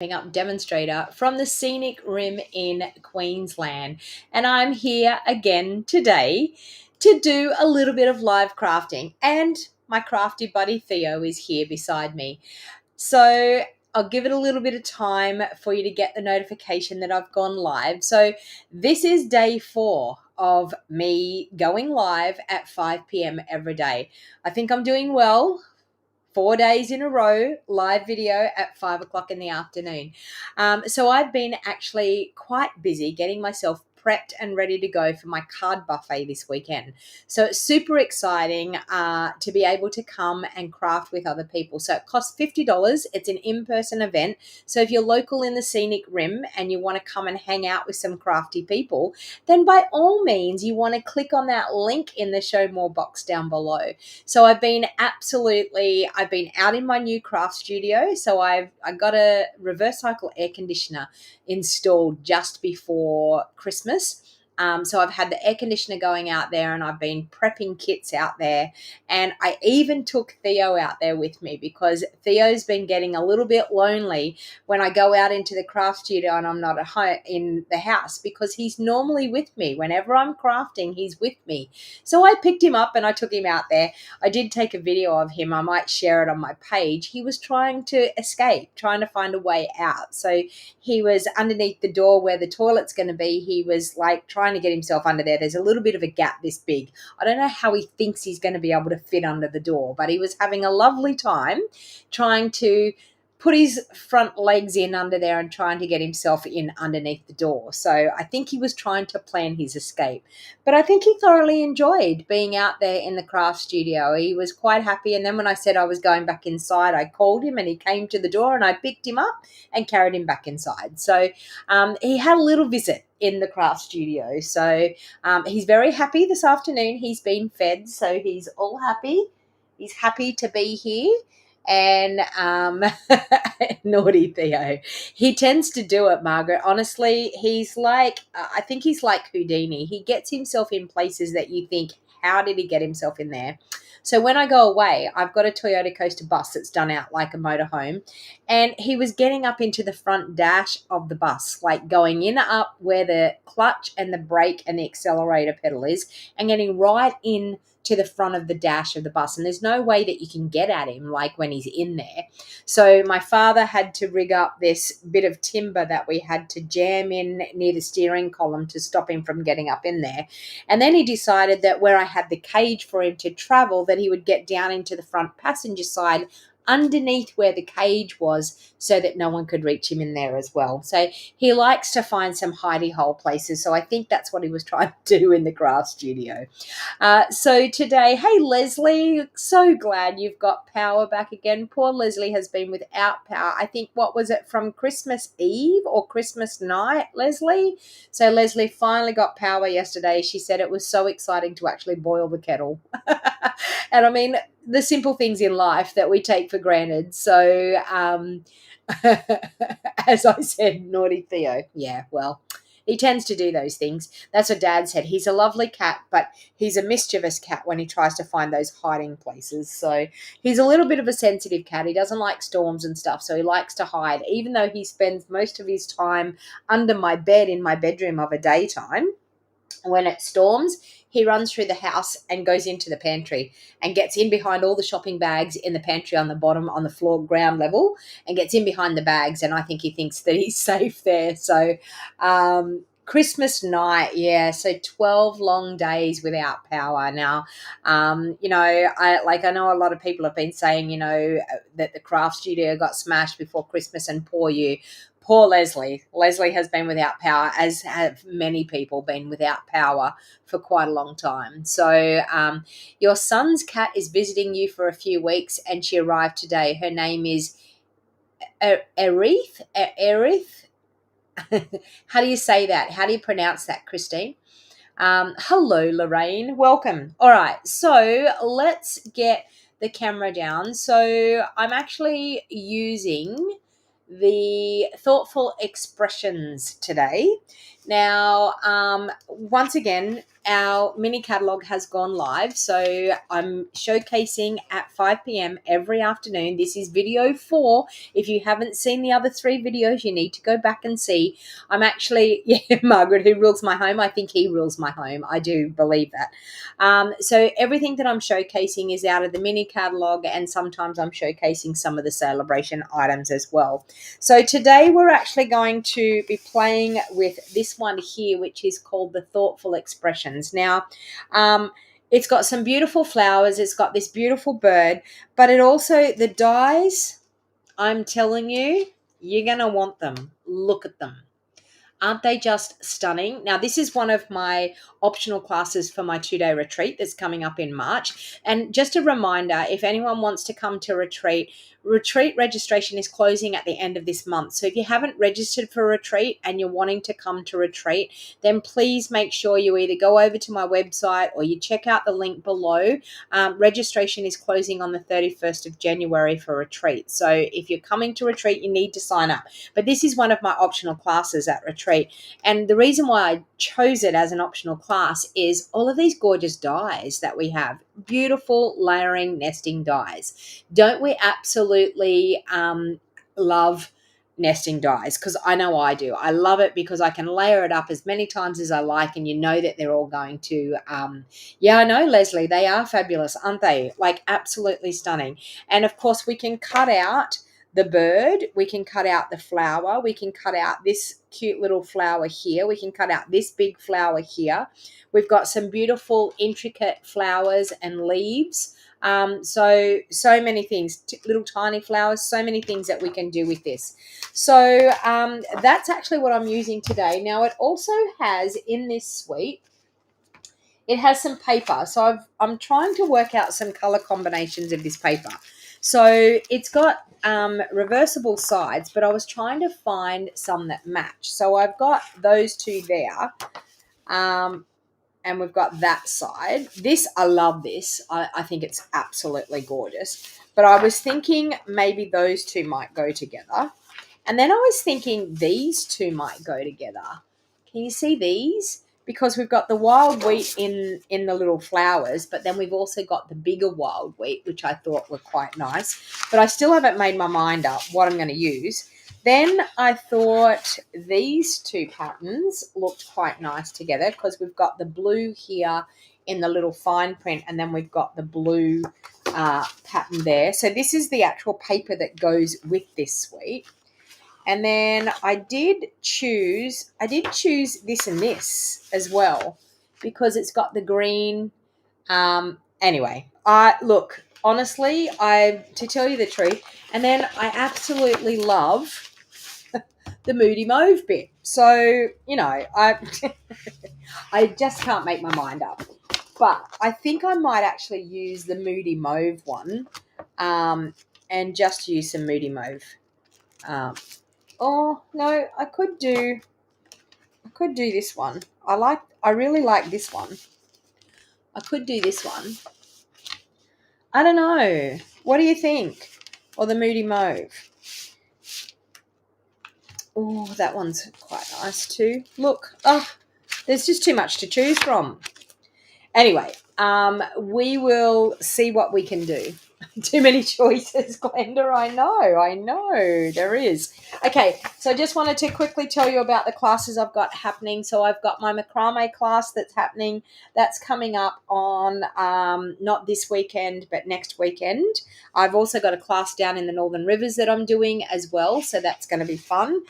Up demonstrator from the scenic rim in Queensland, and I'm here again today to do a little bit of live crafting, and my crafty buddy Theo is here beside me. So I'll give it a little bit of time for you to get the notification that I've gone live. So this is day 4 of me going live at 5 p.m. every day. I think I'm doing well. 4 days in a row, live video at 5 o'clock in the afternoon. So I've been actually quite busy getting myself prepped and ready to go for my card buffet this weekend. So it's super exciting to be able to come and craft with other people. So it costs $50. It's an in-person event. So if you're local in the scenic rim and you want to come and hang out with some crafty people, then by all means, you want to click on that link in the show more box down below. So I've been out in my new craft studio. So I got a reverse cycle air conditioner installed just before Christmas. So I've had the air conditioner going out there, and I've been prepping kits out there, and I even took Theo out there with me because Theo's been getting a little bit lonely when I go out into the craft studio and I'm not at home in the house, because he's normally with me. Whenever I'm crafting, he's with me. So I picked him up and I took him out there. I did take a video of him. I might share it on my page. He was trying to escape, trying to find a way out. So he was underneath the door where the toilet's going to be. He was like trying to get himself under there. There's a little bit of a gap this big. I don't know how he thinks he's going to be able to fit under the door, but he was having a lovely time trying to put his front legs in under there and trying to get himself in underneath the door. So I think he was trying to plan his escape. But I think he thoroughly enjoyed being out there in the craft studio. He was quite happy. And then when I said I was going back inside, I called him and he came to the door, and I picked him up and carried him back inside. So he had a little visit in the craft studio. So he's very happy this afternoon. He's been fed, so he's all happy. He's happy to be here. And naughty Theo. He tends to do it, Margaret. Honestly, he's like, I think he's like Houdini. He gets himself in places that you think, how did he get himself in there? So when I go away, I've got a Toyota Coaster bus that's done out like a motorhome, and he was getting up into the front dash of the bus, like going in up where the clutch and the brake and the accelerator pedal is, and getting right in to the front of the dash of the bus, and there's no way that you can get at him like when he's in there. So my father had to rig up this bit of timber that we had to jam in near the steering column to stop him from getting up in there. And then he decided that where I had the cage for him to travel, that he would get down into the front passenger side underneath where the cage was, so that no one could reach him in there as well. So he likes to find some hidey hole places. So I think that's what he was trying to do in the craft studio. So today, hey Leslie, so glad you've got power back again. Poor Leslie has been without power. I think, what was it, from Christmas Eve or Christmas night, Leslie? So Leslie finally got power yesterday. She said it was so exciting to actually boil the kettle. And I mean, the simple things in life that we take for granted. So, as I said, naughty Theo. Yeah, well, he tends to do those things. That's what Dad said. He's a lovely cat, but he's a mischievous cat when he tries to find those hiding places. So he's a little bit of a sensitive cat. He doesn't like storms and stuff, so he likes to hide, even though he spends most of his time under my bed in my bedroom of a daytime. When it storms, he runs through the house and goes into the pantry and gets in behind all the shopping bags in the pantry on the bottom, on the floor, ground level, and gets in behind the bags. And I think he thinks that he's safe there. So Christmas night, yeah, so 12 long days without power. Now, I know a lot of people have been saying, that the craft studio got smashed before Christmas, and poor Leslie. Leslie has been without power, as have many people been without power for quite a long time. So your son's cat is visiting you for a few weeks, and she arrived today. Her name is Erith. How do you say that? How do you pronounce that, Christine? Hello, Lorraine. Welcome. All right, so let's get the camera down. So I'm actually using the Thoughtful Expressions today. Now, once again, our mini catalogue has gone live. So I'm showcasing at 5 p.m. every afternoon. This is video 4. If you haven't seen the other 3 videos, you need to go back and see. I'm actually, yeah, Margaret, who rules my home. I think he rules my home. I do believe that. So everything that I'm showcasing is out of the mini catalogue, and sometimes I'm showcasing some of the celebration items as well. So today we're actually going to be playing with this one here, which is called the Thoughtful Expressions. Now, it's got some beautiful flowers. It's got this beautiful bird, but it also, the dies, I'm telling you, you're going to want them. Look at them. Aren't they just stunning? Now, this is one of my optional classes for my 2-day retreat that's coming up in March. And just a reminder, if anyone wants to come to retreat registration is closing at the end of this month. So if you haven't registered for a retreat and you're wanting to come to retreat, then please make sure you either go over to my website or you check out the link below. Registration is closing on the 31st of January for retreat. So if you're coming to retreat, you need to sign up. But this is one of my optional classes at retreat. And the reason why I chose it as an optional class is all of these gorgeous dies that we have. Beautiful layering nesting dies. Don't we absolutely love nesting dies? Because I know I do. I love it because I can layer it up as many times as I like, and you know that they're all going to yeah, I know, Leslie, they are fabulous, aren't they? Like, absolutely stunning. And of course we can cut out the bird, we can cut out the flower, we can cut out this cute little flower here, we can cut out this big flower here. We've got some beautiful intricate flowers and leaves. So many things, little tiny flowers, so many things that we can do with this. So that's actually what I'm using today. Now, it also has in this suite, it has some paper. So I'm trying to work out some color combinations of this paper. So it's got reversible sides, but I was trying to find some that match. So I've got those 2 there. And we've got that side. This, I love this. I think it's absolutely gorgeous. But I was thinking maybe those 2 might go together. And then I was thinking these 2 might go together. Can you see these? Because we've got the wild wheat in the little flowers, but then we've also got the bigger wild wheat, which I thought were quite nice. But I still haven't made my mind up what I'm going to use. Then I thought these 2 patterns looked quite nice together because we've got the blue here in the little fine print, and then we've got the blue pattern there. So this is the actual paper that goes with this suite. And then I did choose this and this as well because it's got the green. Anyway, look, honestly, to tell you the truth, and then I absolutely love the Moody Mauve bit. So, you know, I just can't make my mind up. But I think I might actually use the Moody Mauve one and just use some Moody Mauve. Oh, no, I could do this one. I really like this one. I could do this one. I don't know. What do you think? Or the Moody Mauve? Oh, that one's quite nice too. Look, there's just too much to choose from. Anyway, we will see what we can do. Too many choices, Glenda. I know, there is. Okay, so I just wanted to quickly tell you about the classes I've got happening. So I've got my macrame class that's happening. That's coming up on not this weekend, but next weekend. I've also got a class down in the Northern Rivers that I'm doing as well, so that's going to be fun.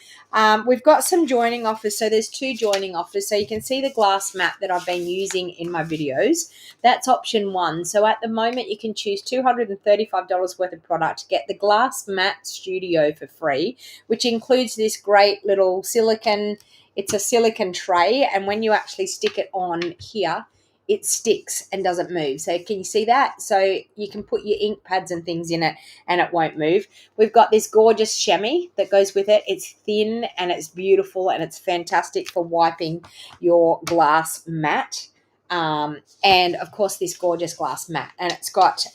We've got some joining offers. So there's 2 joining offers. So you can see the glass mat that I've been using in my videos. That's option 1. So at the moment, you can choose $235 worth of product to get the Glass Mat Studio for free, which includes this great little silicone. It's a silicone tray, and when you actually stick it on here, it sticks and doesn't move. So can you see that? So you can put your ink pads and things in it and it won't move. We've got this gorgeous chamois that goes with it. It's thin and it's beautiful and it's fantastic for wiping your glass mat. And of course this gorgeous glass mat, and it's got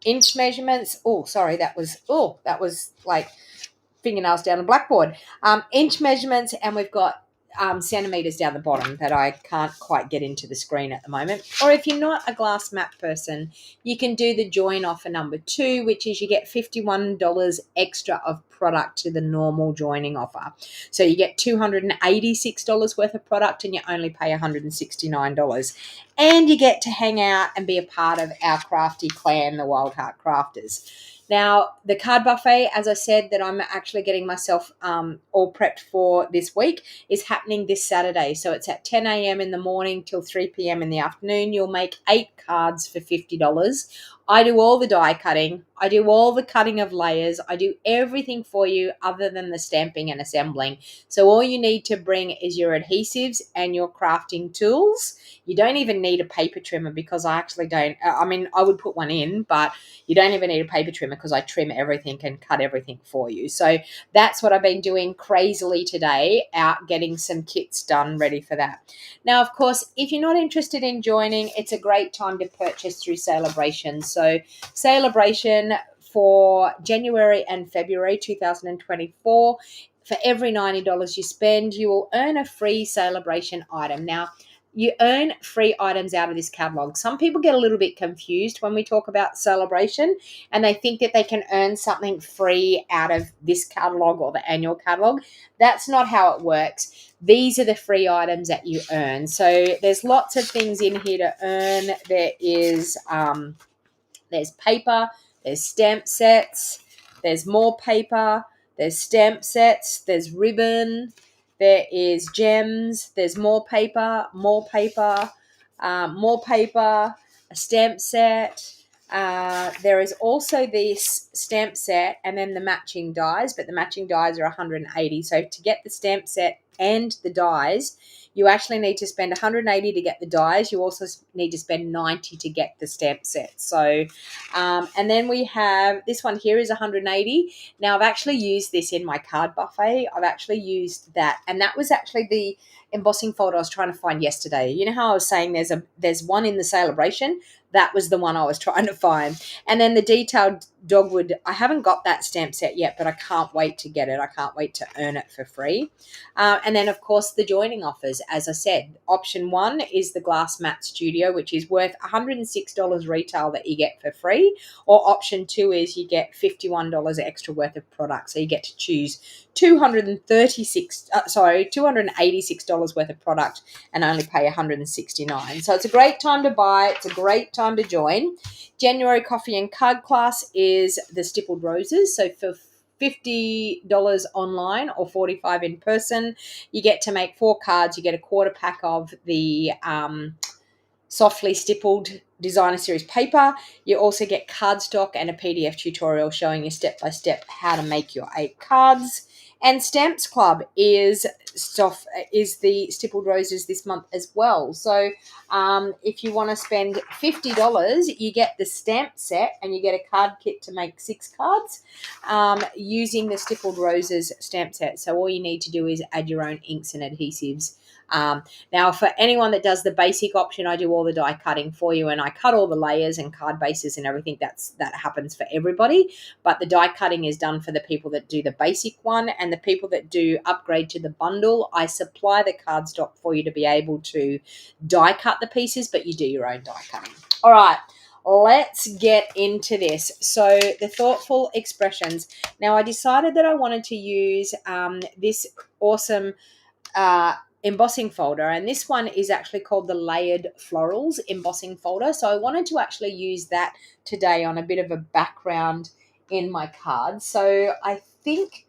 inch measurements. That was like fingernails down a blackboard. Inch measurements, and we've got centimeters down the bottom that I can't quite get into the screen at the moment. Or if you're not a glass mat person, you can do the join offer number 2, which is you get $51 extra of product to the normal joining offer. So you get $286 worth of product and you only pay $169. And you get to hang out and be a part of our crafty clan, the Wild Heart Crafters. Now, the card buffet, as I said, that I'm actually getting myself all prepped for this week, is happening this Saturday. So it's at 10 a.m. in the morning till 3 p.m. in the afternoon. You'll make 8 cards for $50. I do all the die cutting. I do all the cutting of layers. I do everything for you other than the stamping and assembling. So all you need to bring is your adhesives and your crafting tools. You don't even need a paper trimmer because I actually don't. I mean, I would put one in, but you don't even need a paper trimmer because I trim everything and cut everything for you. So that's what I've been doing crazily today, out getting some kits done ready for that. Now, of course, if you're not interested in joining, it's a great time to purchase through Celebration. So Celebration for January and February 2024, for every $90 you spend, you will earn a free Celebration item. Now, you earn free items out of this catalog. Some people get a little bit confused when we talk about Celebration and they think that they can earn something free out of this catalog or the annual catalog. That's not how it works. These are the free items that you earn. So there's lots of things in here to earn. There is there's paper, there's stamp sets, there's more paper, there's stamp sets, there's ribbon, there is gems, there's more paper, more paper, a stamp set. There is also this stamp set and then the matching dies, but the matching dies are $180. So to get the stamp set and the dies, you actually need to spend $180 to get the dies. You also need to spend $90 to get the stamp set. So, and then we have this one here is $180. Now I've actually used this in my card buffet. I've actually used that, and that was actually the embossing folder I was trying to find yesterday. You know how I was saying there's one in the Celebration? That was the one I was trying to find. And then the detailed dogwood, I haven't got that stamp set yet, but I can't wait to get it. I can't wait to earn it for free. And then, of course, the joining offers. As I said, option 1 is the Glass Mat Studio, which is worth $106 retail that you get for free. Or option 2 is you get $51 extra worth of product. So you get to choose $286 worth of product and only pay $169. So it's a great time to buy. It's a great time to join. January Coffee and Card class is the Stippled Roses. So for $50 online or $45 in person, you get to make 4 cards. You get a quarter pack of the softly stippled designer series paper. You also get cardstock and a PDF tutorial showing you step by step how to make your 8 cards. And Stamps Club is the Stippled Roses this month as well. So if you want to spend $50, you get the stamp set and you get a card kit to make 6 cards using the Stippled Roses stamp set. So all you need to do is add your own inks and adhesives. Now, for anyone that does the basic option, I do all the die cutting for you, and I cut all the layers and card bases and everything. That happens for everybody, but the die cutting is done for the people that do the basic one, and the people that do upgrade to the bundle, I supply the cardstock for you to be able to die cut the pieces, but you do your own die cutting. All right. Let's get into this. So the Thoughtful Expressions. Now, I decided that I wanted to use this awesome embossing folder, and this one is actually called the Layered Florals embossing folder. So I wanted to actually use that today on a bit of a background in my card. So I think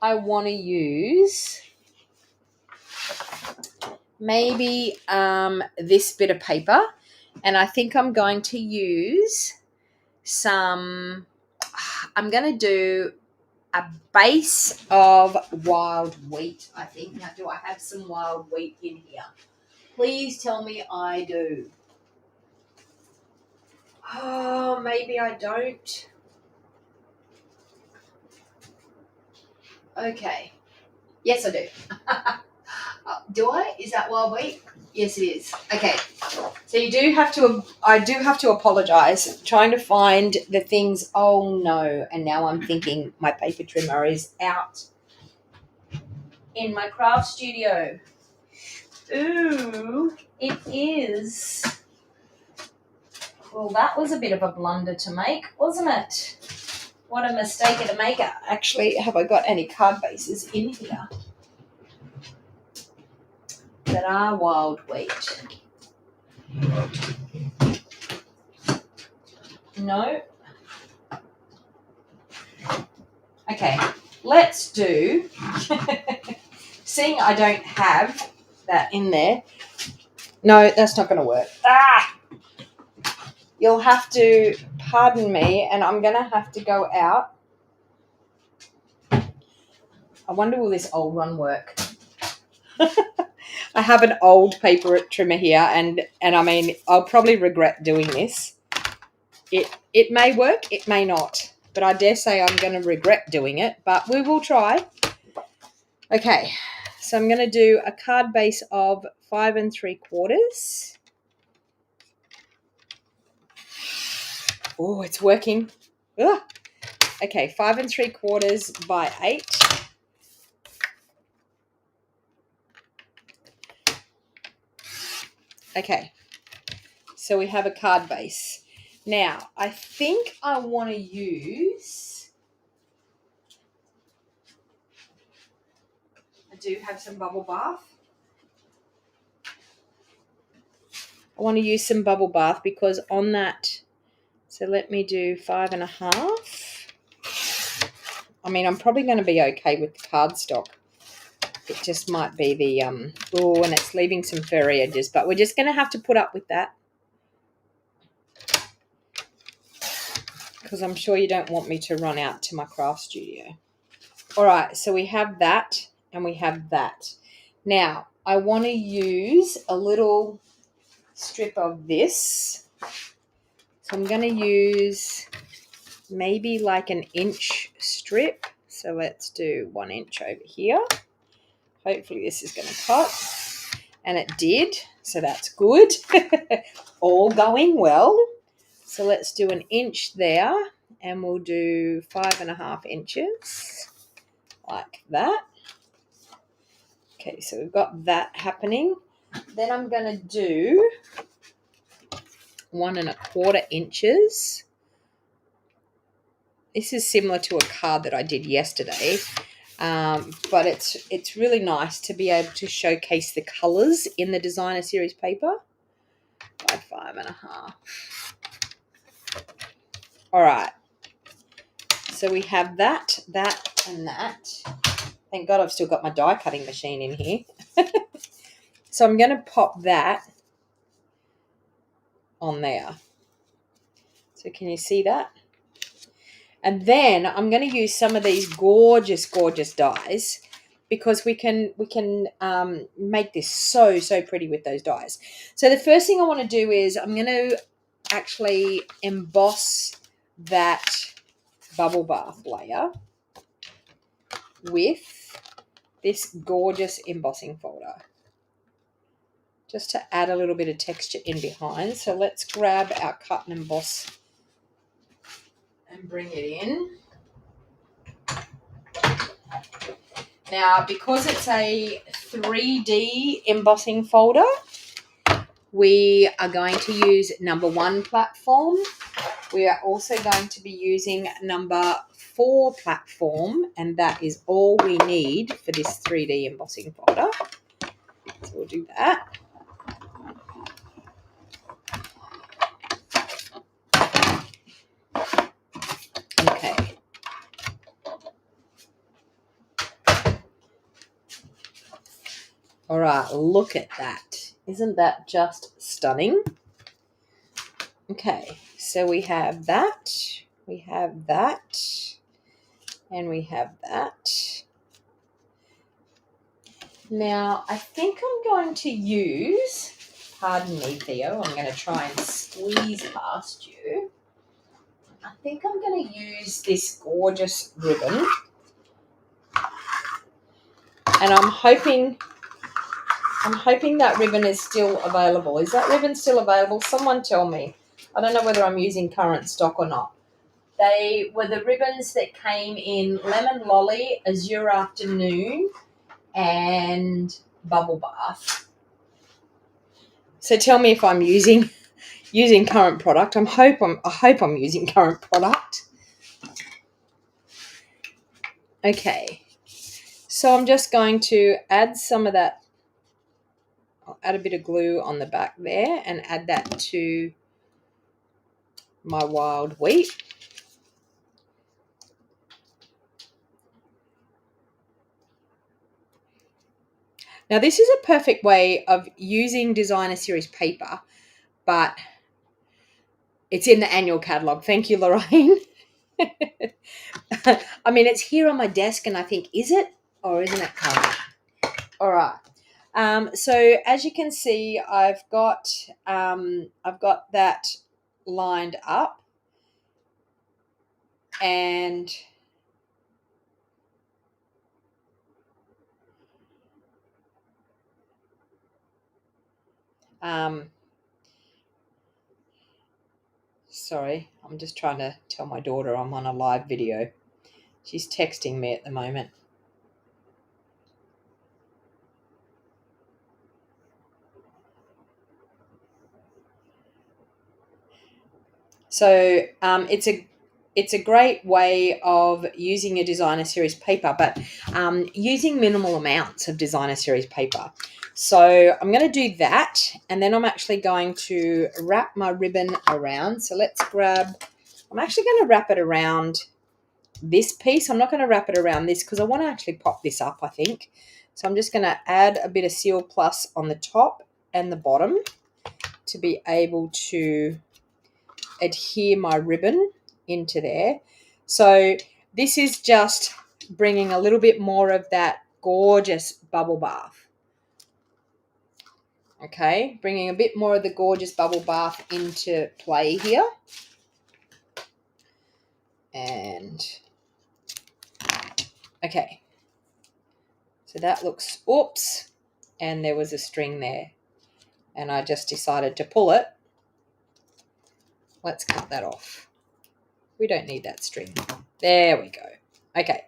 I want to use maybe this bit of paper, and I think I'm going to use I'm going to do a base of wild wheat, I think. Now, do I have some wild wheat in here? Please tell me I do. Oh, maybe I don't. Okay. Yes, I do. Do I? Is that wild wheat? Yes, it is. Okay. So I do have to apologize trying to find the things. Oh no. And now I'm thinking my paper trimmer is out in my craft studio. Ooh, it is. Well, that was a bit of a blunder to make, wasn't it? What a mistake to make. Actually, have I got any card bases in here that are wild wheat? No. Okay, let's do, seeing I don't have that in there, no, that's not going to work. You'll have to pardon me, and I'm going to have to go out. I wonder, will this old one work? I have an old paper trimmer here, and I mean, I'll probably regret doing this. It may work, it may not, but I dare say I'm going to regret doing it, but we will try. Okay, so I'm going to do a card base of 5 3/4. Oh, it's working. Ugh. Okay, 5 3/4 by 8. Okay, so we have a card base. Now, I think I want to use, I do have some bubble bath. I want to use some bubble bath because on that, so let me do 5 1/2. I mean, I'm probably going to be okay with the cardstock. It just might be the, oh, and it's leaving some furry edges, but we're just going to have to put up with that. Because I'm sure you don't want me to run out to my craft studio. All right, so we have that and we have that. Now, I want to use a little strip of this. So I'm going to use maybe like an inch strip. So let's do 1 inch over here. Hopefully this is going to cut. And it did, so that's good. All going well. So let's do 1 inch there, and we'll do 5 1/2 inches, like that. Okay, so we've got that happening. Then I'm going to do 1 1/4 inches. This is similar to a card that I did yesterday, but it's really nice to be able to showcase the colours in the designer series paper by 5 1/2. All right, so we have that, and that. Thank God I've still got my die cutting machine in here. So I'm going to pop that on there. So can you see that? And then I'm going to use some of these gorgeous, gorgeous dies because we can make this so pretty with those dies. So the first thing I want to do is I'm going to actually emboss that bubble bath layer with this gorgeous embossing folder, just to add a little bit of texture in behind. So let's grab our cut and emboss and bring it in. Now, because it's a 3D embossing folder, we are going to use #1 platform. We are also going to be using #4 platform, and that is all we need for this 3D embossing folder. So we'll do that. Okay. All right, look at that. Isn't that just stunning? Okay, so we have that, we have that, and we have that. Now, I think I'm going to use, pardon me, Theo, I'm going to try and squeeze past you. I think I'm going to use this gorgeous ribbon. And I'm hoping that ribbon is still available. Is that ribbon still available? Someone tell me. I don't know whether I'm using current stock or not. They were the ribbons that came in Lemon Lolly, Azure Afternoon, and Bubble Bath. So tell me if I'm using current product. I hope I'm using current product. Okay. So I'm just going to add some of that. I'll add a bit of glue on the back there and add that to my wild wheat. Now this is a perfect way of using designer series paper, but it's in the annual catalogue. Thank you, Lorraine. I mean, it's here on my desk and I think, is it or isn't it coming? All right. So as you can see, I've got that lined up, and sorry, I'm just trying to tell my daughter I'm on a live video. She's texting me at the moment. So it's a great way of using a designer series paper, but using minimal amounts of designer series paper. So I'm going to do that, and then I'm actually going to wrap my ribbon around. So let's grab, I'm actually going to wrap it around this piece. I'm not going to wrap it around this because I want to actually pop this up, I think. So I'm just going to add a bit of Seal Plus on the top and the bottom to be able to adhere my ribbon into there. So this is just bringing a little bit more of that gorgeous bubble bath. Okay, bringing a bit more of the gorgeous bubble bath into play here. And okay, so that looks, oops, and there was a string there and I just decided to pull it. Let's cut that off. We don't need that string. There we go. Okay,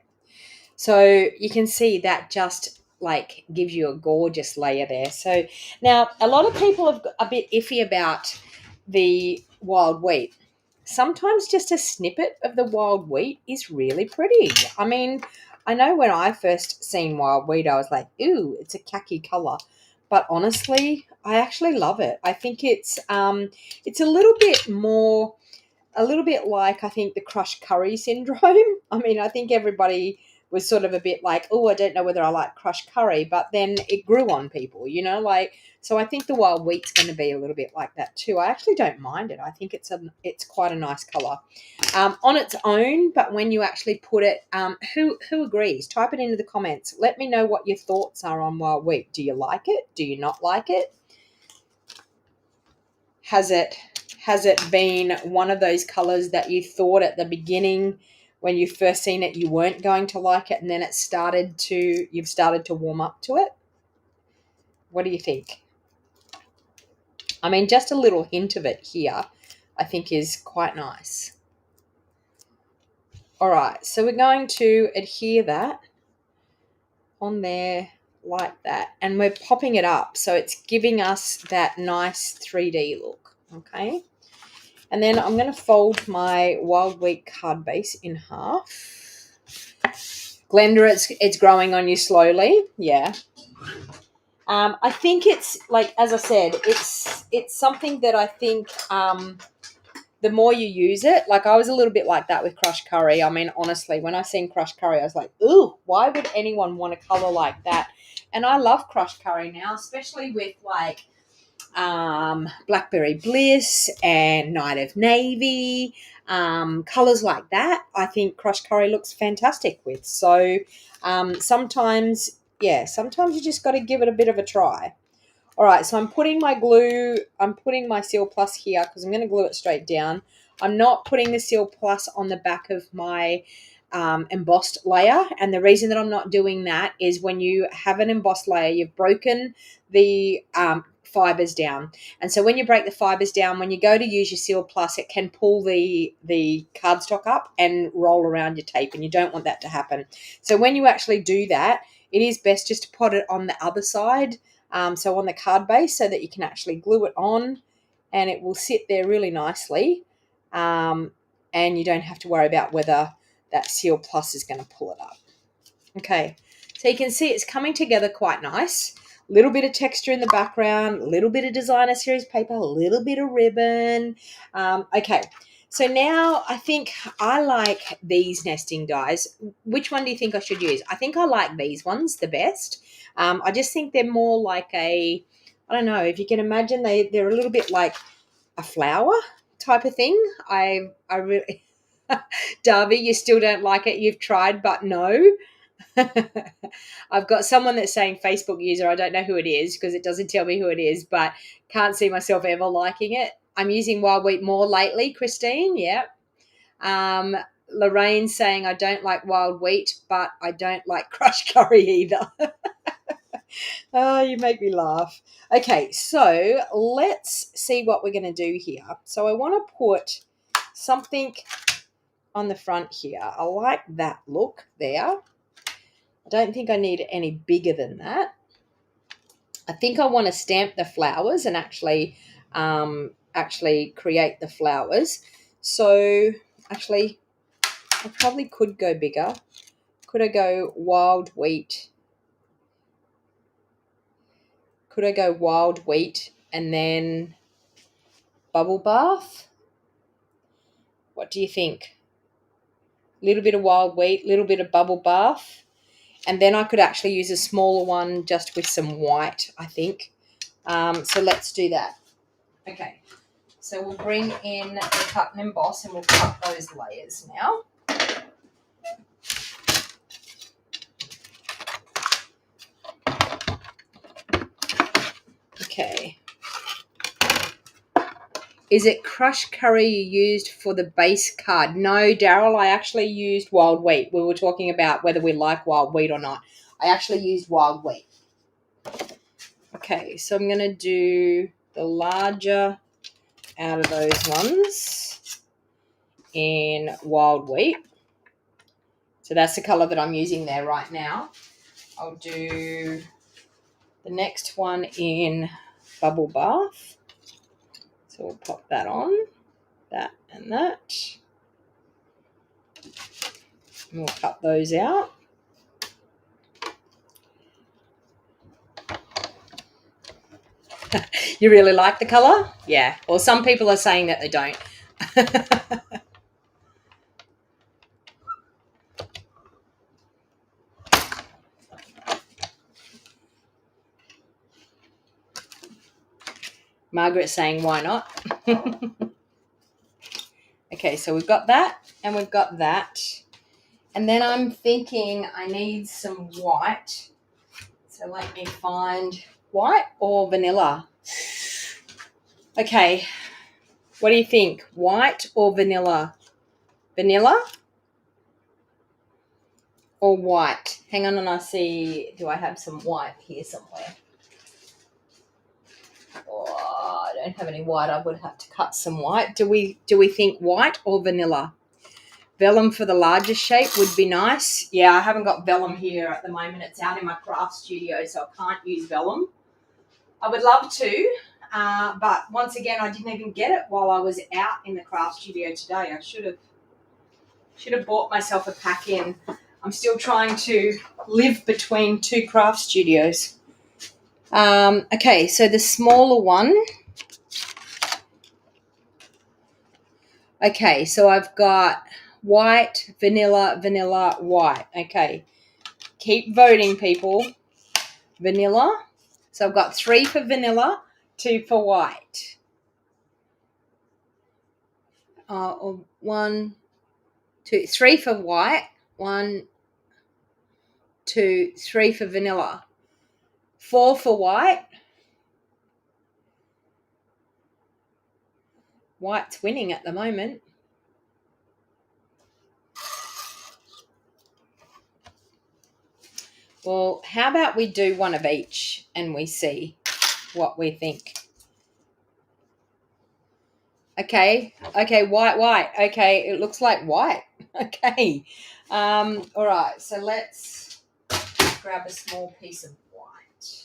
so you can see that just like gives you a gorgeous layer there. So now a lot of people are a bit iffy about the wild wheat. Sometimes just a snippet of the wild wheat is really pretty. I mean, I know when I first seen wild wheat, I was like, ooh, it's a khaki color. But honestly, I actually love it. I think it's a little bit more, a little bit like, I think, the crushed curry syndrome. I mean, I think everybody was sort of a bit like, oh, I don't know whether I like crushed curry, but then it grew on people, you know, like, so I think the wild wheat's going to be a little bit like that too. I actually don't mind it. I think it's quite a nice color on its own, but when you actually put it, who agrees? Type it into the comments. Let me know what your thoughts are on wild wheat. Do you like it? Do you not like it? Has it been one of those colors that you thought at the beginning when you first seen it you weren't going to like it, and then you've started to warm up to it? What do you think? I mean, just a little hint of it here I think is quite nice. All right, so we're going to adhere that on there like that, and we're popping it up so it's giving us that nice 3D look. Okay, and then I'm going to fold my wild wheat card base in half. Glenda, it's growing on you slowly. Yeah. I think it's like, as I said, it's something that I think the more you use it, like I was a little bit like that with crushed curry. I mean, honestly, when I seen crushed curry, I was like, ooh, why would anyone want a color like that? And I love crushed curry now, especially with like Blackberry Bliss and Night of Navy, colors like that. I think crushed curry looks fantastic with. So sometimes you just got to give it a bit of a try. All right, so I'm putting my Seal Plus here because I'm going to glue it straight down. I'm not putting the Seal Plus on the back of my embossed layer, and the reason that I'm not doing that is when you have an embossed layer, you've broken the fibers down, and so when you break the fibers down, when you go to use your Seal Plus, it can pull the cardstock up and roll around your tape, and you don't want that to happen. So when you actually do that, it is best just to put it on the other side so on the card base, so that you can actually glue it on and it will sit there really nicely, and you don't have to worry about whether that Seal Plus is going to pull it up. Okay, so you can see it's coming together quite nice. A little bit of texture in the background, a little bit of designer series paper, a little bit of ribbon. Okay, so now I think I like these nesting dies. Which one do you think I should use? I think I like these ones the best. I just think they're more like I don't know, if you can imagine, they're a little bit like a flower type of thing. I really, Darby, you still don't like it. You've tried, but no. I've got someone that's saying Facebook user. I don't know who it is because it doesn't tell me who it is, but can't see myself ever liking it. I'm using wild wheat more lately, Christine. Yeah. Lorraine's saying I don't like wild wheat, but I don't like crushed curry either. Oh, you make me laugh. Okay, so let's see what we're going to do here. So I want to put something on the front here. I like that look there. I don't think I need any bigger than that. I think I want to stamp the flowers and actually create the flowers. So actually, I probably could go bigger. Could I go wild wheat? Could I go wild wheat and then bubble bath? What do you think? A little bit of wild wheat, a little bit of bubble bath. And then I could actually use a smaller one just with some white, I think. So let's do that. Okay, so we'll bring in the cut and emboss and we'll cut those layers now. Okay. Is it crushed curry you used for the base card? No, Daryl, I actually used wild wheat. We were talking about whether we like wild wheat or not. I actually used wild wheat. Okay, so I'm going to do the larger out of those ones in wild wheat. So that's the colour that I'm using there right now. I'll do the next one in bubble bath. So we'll pop that on, that and that. And we'll cut those out. You really like the colour? Yeah. Well, some people are saying that they don't. Margaret's saying, why not? Okay, so we've got that and we've got that. And then I'm thinking I need some white. So let me find white or vanilla. Okay, what do you think? White or vanilla? Vanilla or white? Hang on and I see, do I have some white here somewhere? Oh, I don't have any white. I would have to cut some white. Do we think white or vanilla? Vellum for the larger shape would be nice. Yeah, I haven't got vellum here at the moment. It's out in my craft studio, so I can't use vellum. I would love to, but once again, I didn't even get it while I was out in the craft studio today. I should have bought myself a pack in. I'm still trying to live between two craft studios. Okay, so the smaller one. Okay, so I've got white, vanilla, vanilla, white. Okay, keep voting, people. Vanilla. So I've got 3 for vanilla, 2 for white. 1, 2, 3 for white. 1, 2, 3 for vanilla. 4 for white. White's winning at the moment. Well, how about we do one of each and we see what we think. Okay, white. Okay, it looks like white. Okay. All right, so let's grab a small piece of white.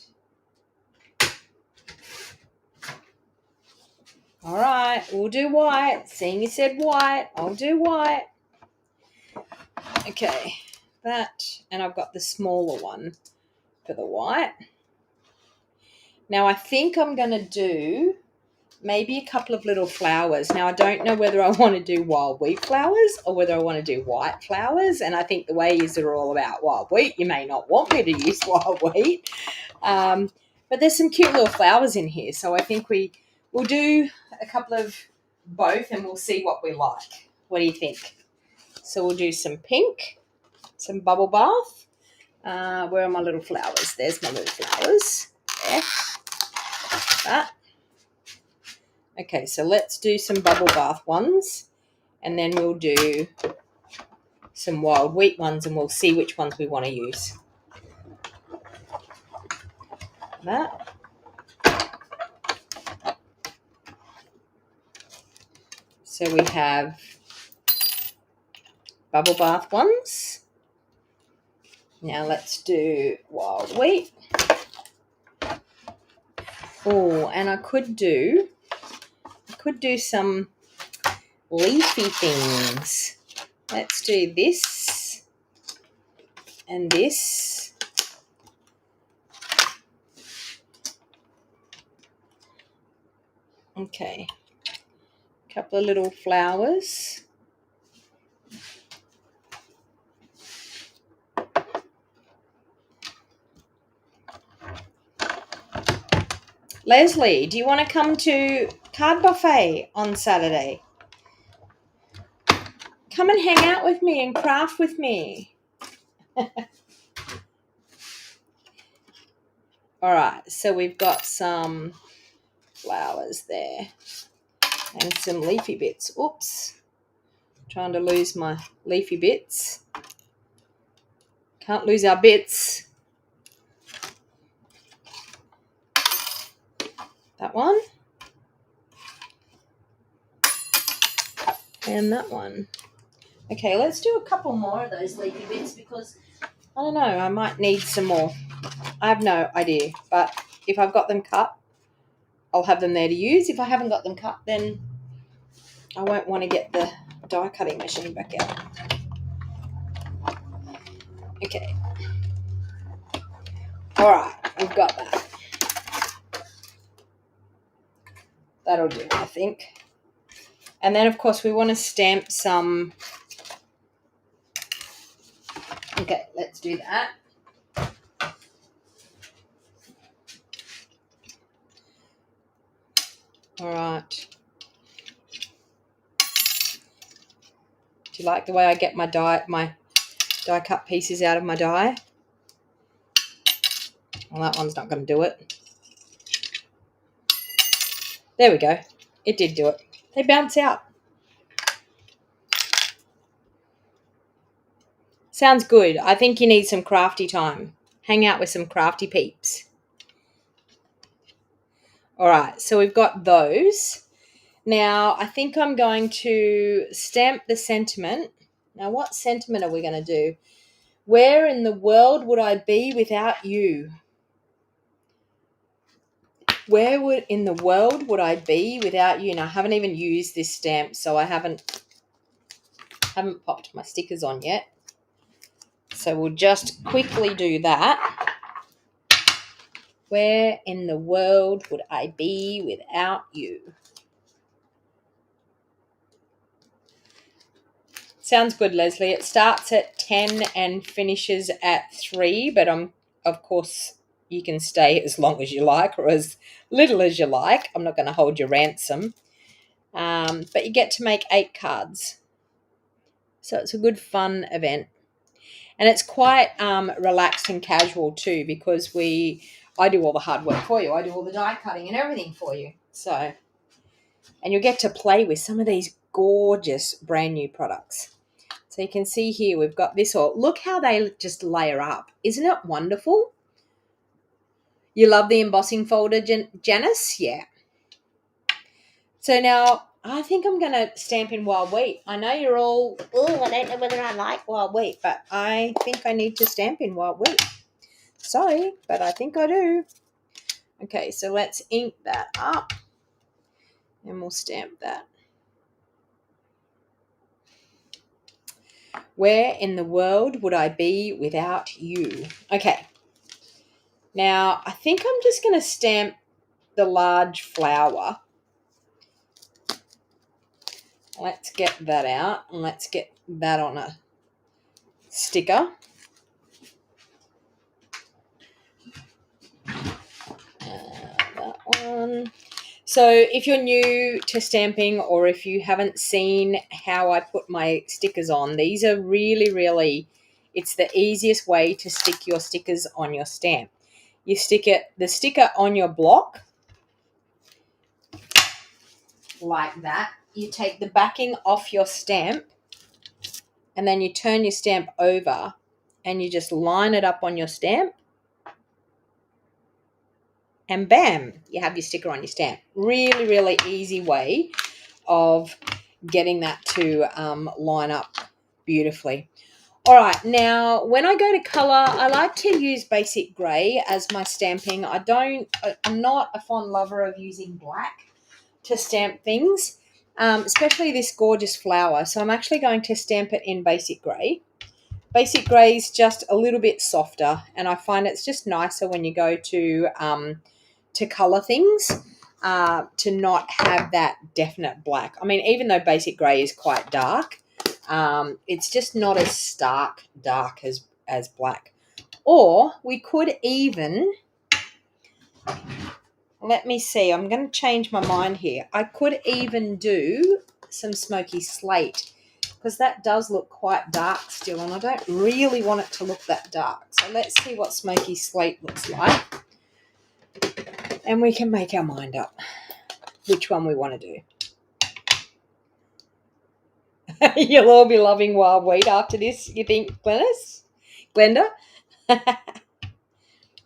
All right, we'll do white. Seeing you said white, I'll do white. Okay, that, and I've got the smaller one for the white. Now I think I'm going to do maybe a couple of little flowers. Now I don't know whether I want to do wild wheat flowers or whether I want to do white flowers, and I think the ways are all about wild wheat. You may not want me to use wild wheat, but there's some cute little flowers in here, so I think we'll do a couple of both and we'll see what we like. What do you think? So we'll do some pink, some bubble bath. Where are my little flowers? There's my little flowers. There. That. Okay, so let's do some bubble bath ones, and then we'll do some wild wheat ones, and we'll see which ones we want to use. That. So we have bubble bath ones. Now let's do wild wheat. Oh, and I could do some leafy things. Let's do this and this. Okay, a couple of little flowers. Leslie, do you want to come to Card Buffet on Saturday? Come and hang out with me and craft with me. All right, so we've got some flowers there and some leafy bits. Oops, trying to lose my leafy bits. Can't lose our bits. That one. And that one. Okay, let's do a couple more of those leafy bits because, I don't know, I might need some more. I have no idea, but if I've got them cut, I'll have them there to use. If I haven't got them cut, then I won't want to get the die cutting machine back out. Okay. All right, we've got that. That'll do, I think. And then, of course, we want to stamp some. Okay, let's do that. All right. Do you like the way I get my die cut pieces out of my die? Well, that one's not going to do it. There we go. It did do it. They bounce out. Sounds good. I think you need some crafty time. Hang out with some crafty peeps. All right, so we've got those. Now, I think I'm going to stamp the sentiment. Now, what sentiment are we going to do? Where in the world would I be without you? Where in the world would I be without you? Now, I haven't even used this stamp, so I haven't popped my stickers on yet. So we'll just quickly do that. Where in the world would I be without you? Sounds good, Leslie. It starts at 10 and finishes at 3, but of course, you can stay as long as you like or as little as you like. I'm not going to hold your ransom. But you get to make 8 cards. So it's a good fun event. And it's quite relaxed and casual too because I do all the hard work for you. I do all the die cutting and everything for you. So, and you'll get to play with some of these gorgeous brand new products. So you can see here we've got this all. Look how they just layer up. Isn't it wonderful? You love the embossing folder, Janice? Yeah. So now I think I'm going to stamp in wild wheat. I know you're all, oh, I don't know whether I like wild wheat, but I think I need to stamp in wild wheat. Sorry, but I think I do. Okay, so let's ink that up. And we'll stamp that. Where in the world would I be without you? Okay. Now, I think I'm just going to stamp the large flower. Let's get that out, and let's get that on a sticker. That one. So if you're new to stamping, or if you haven't seen how I put my stickers on, these are really, it's the easiest way to stick your stickers on your stamp. You stick the sticker on your block like that. You take the backing off your stamp, and then you turn your stamp over and you just line it up on your stamp, and bam, you have your sticker on your stamp. Really easy way of getting that to line up beautifully. All right, now when I go to color, I like to use basic gray as my stamping. I'm not a fond lover of using black to stamp things, especially this gorgeous flower. So I'm actually going to stamp it in basic gray. Basic gray is just a little bit softer, and I find it's just nicer when you go to color things, to not have that definite black. I mean, even though basic gray is quite dark, it's just not as stark dark as black. Or we could even, let me see, I'm going to change my mind here. I could even do some smoky slate, because that does look quite dark still, and I don't really want it to look that dark. So let's see what smoky slate looks like, and we can make our mind up which one we want to do. You'll all be loving wild wheat after this, you think, Glenda?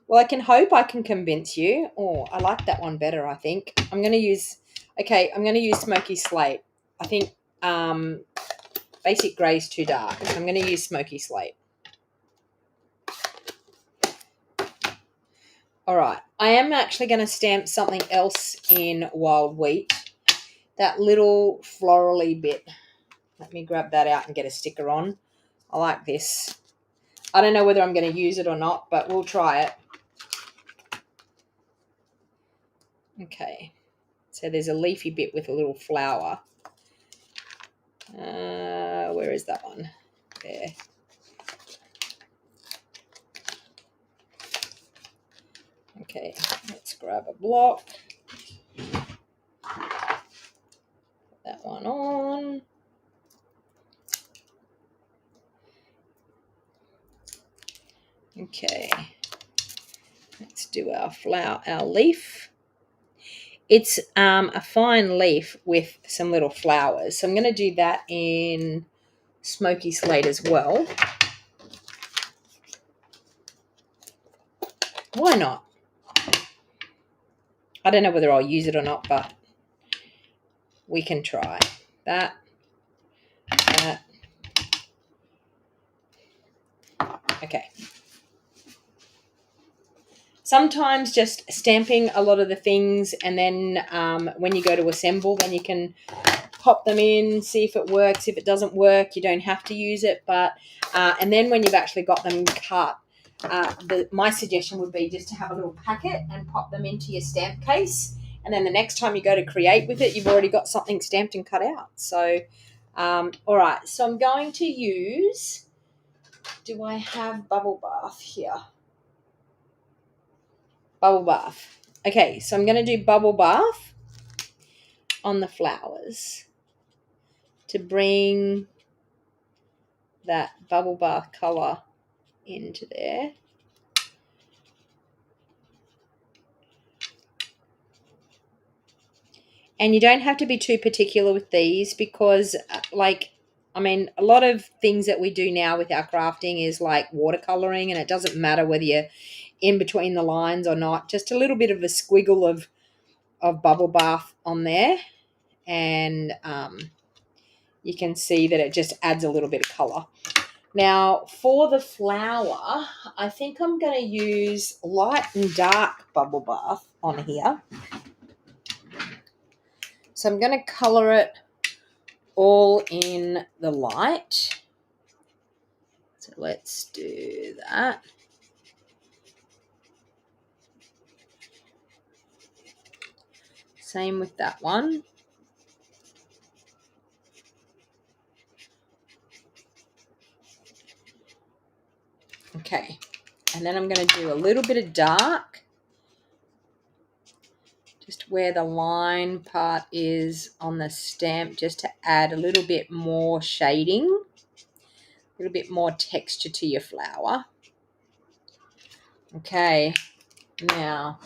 Well, I can hope I can convince you. Oh, I like that one better, I think. I'm going to use smoky slate. I think basic grey is too dark, so I'm going to use smoky slate. All right, I am actually going to stamp something else in wild wheat, that little florally bit. Let me grab that out and get a sticker on. I like this. I don't know whether I'm going to use it or not, but we'll try it. Okay, so there's a leafy bit with a little flower. Where is that one? There. Okay, let's grab a block. Put that one on. Okay, let's do our flower, our leaf. It's a fine leaf with some little flowers. So I'm going to do that in smoky slate as well. Why not? I don't know whether I'll use it or not, but we can try that. Okay. Sometimes just stamping a lot of the things, and then when you go to assemble, then you can pop them in, see if it works. If it doesn't work, you don't have to use it. But and then when you've actually got them cut, my suggestion would be just to have a little packet and pop them into your stamp case. And then the next time you go to create with it, you've already got something stamped and cut out. So, all right. So I'm going to use, do I have Bubble Bath here? Bubble Bath. Okay, so I'm going to do Bubble Bath on the flowers to bring that Bubble Bath colour into there. And you don't have to be too particular with these, because a lot of things that we do now with our crafting is like watercolouring, and it doesn't matter whether you're in between the lines or not. Just a little bit of a squiggle of Bubble Bath on there, and you can see that it just adds a little bit of colour. Now, for the flower, I think I'm going to use light and dark Bubble Bath on here. So I'm going to colour it all in the light. So let's do that. Same with that one. Okay, and then I'm going to do a little bit of dark, just where the line part is on the stamp, just to add a little bit more shading, a little bit more texture to your flower. Okay, now,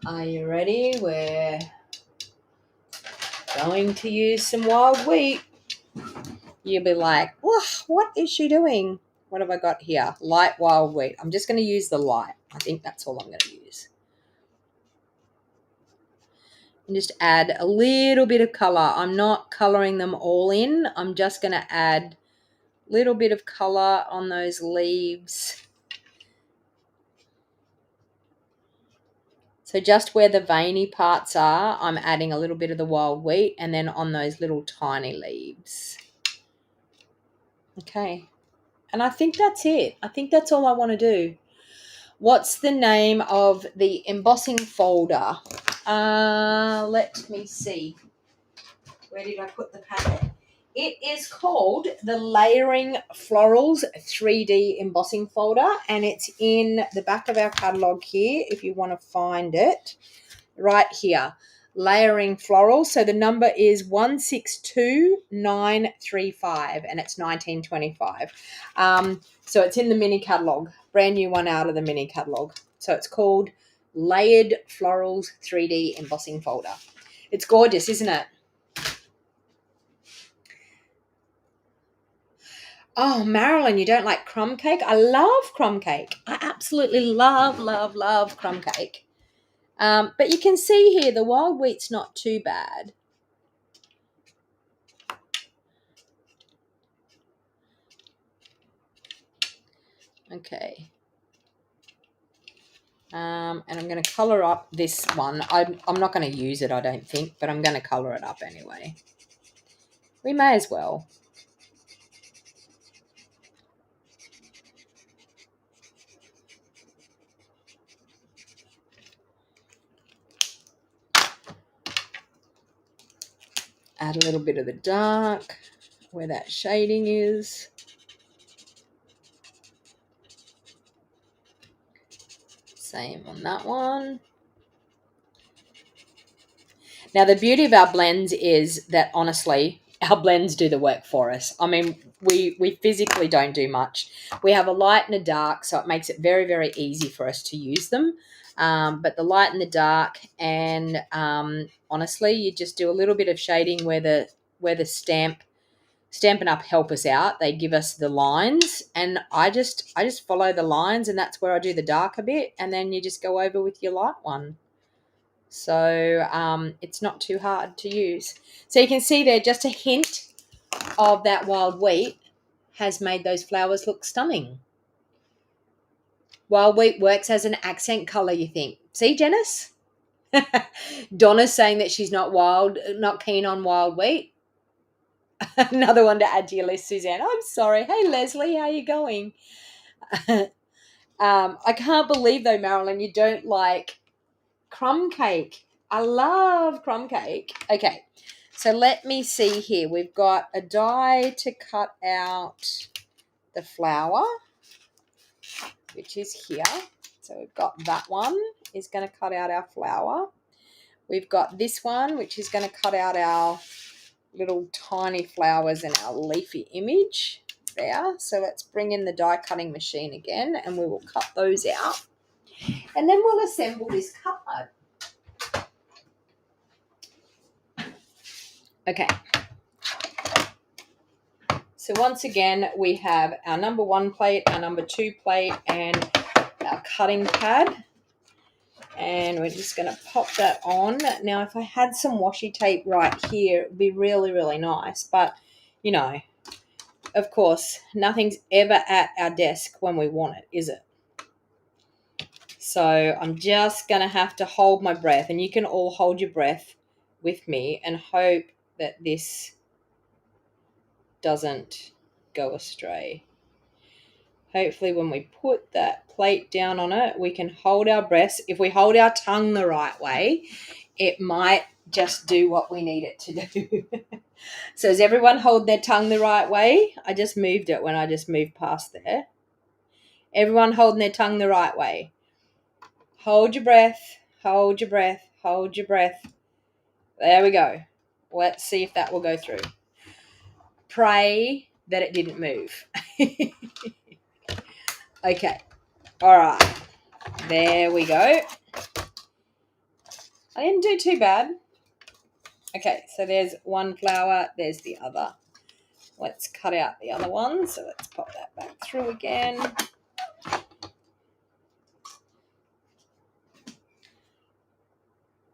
are you ready? We're going to use some wild wheat. You'll be like, oh, what is she doing? What have I got here? Light wild wheat. I'm just going to use the light. I think that's all I'm going to use. And just add a little bit of colour. I'm not colouring them all in. I'm just going to add a little bit of colour on those leaves. So just where the veiny parts are, I'm adding a little bit of the wild wheat, and then on those little tiny leaves. Okay. And I think that's it. I think that's all I want to do. What's the name of the embossing folder? Let me see. Where did I put the packet? It is called the Layering Florals 3D Embossing Folder, and it's in the back of our catalogue here if you want to find it. Right here. Layering Florals. So the number is 162935, and it's 1925. So it's in the mini catalogue. Brand new one out of the mini catalogue. So it's called Layered Florals 3D Embossing Folder. It's gorgeous, isn't it? Oh, Marilyn, you don't like crumb cake? I love crumb cake. I absolutely love, love, love crumb cake. But you can see here the wild wheat's not too bad. Okay. And I'm going to colour up this one. I'm not going to use it, I don't think, but I'm going to colour it up anyway. We may as well. Add a little bit of the dark where that shading is. Same on that one. Now, the beauty of our blends is that, honestly, our blends do the work for us. I mean, we physically don't do much. We have a light and a dark, so it makes it very, very easy for us to use them. But the light and the dark, and honestly, you just do a little bit of shading where the Stampin' Up help us out. They give us the lines, and I just follow the lines, and that's where I do the dark a bit, and then you just go over with your light one. So it's not too hard to use. So you can see there, just a hint of that wild wheat has made those flowers look stunning. Wild wheat works as an accent colour, you think. See, Janice? Donna's saying that she's not keen on wild wheat. Another one to add to your list, Suzanne. I'm sorry. Hey, Leslie, how you going? I can't believe, though, Marilyn, you don't like crumb cake. I love crumb cake. Okay, so let me see here. We've got a die to cut out the flower, which is here. So we've got that one is going to cut out our flower. We've got this one, which is going to cut out our little tiny flowers in our leafy image there. So let's bring in the die cutting machine again, and we will cut those out. And then we'll assemble this card. Okay. So once again, we have our number 1 plate, our number 2 plate, and our cutting pad. And we're just going to pop that on. Now, if I had some washi tape right here, it would be really, really nice. But, you know, of course, nothing's ever at our desk when we want it, is it? So I'm just going to have to hold my breath. And you can all hold your breath with me and hope that this doesn't go astray. Hopefully when we put that plate down on it, we can hold our breath. If we hold our tongue the right way, it might just do what we need it to do. So does everyone hold their tongue the right way? I just moved it when I just moved past there. Everyone holding their tongue the right way. Hold your breath, hold your breath, hold your breath. There we go. Let's see if that will go through. Pray that it didn't move. Okay. All right. There we go. I didn't do too bad. Okay, so there's one flower. There's the other. Let's cut out the other one. So let's pop that back through again.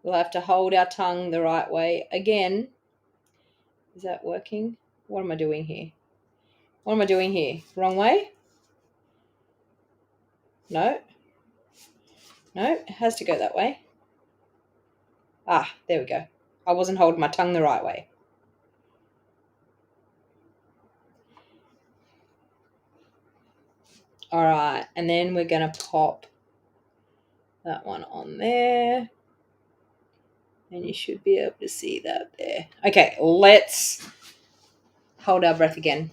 We'll have to hold our tongue the right way again. Is that working? What am I doing here? What am I doing here? Wrong way? No. No, it has to go that way. Ah, there we go. I wasn't holding my tongue the right way. All right, and then we're going to pop that one on there. And you should be able to see that there. Okay, let's hold our breath again.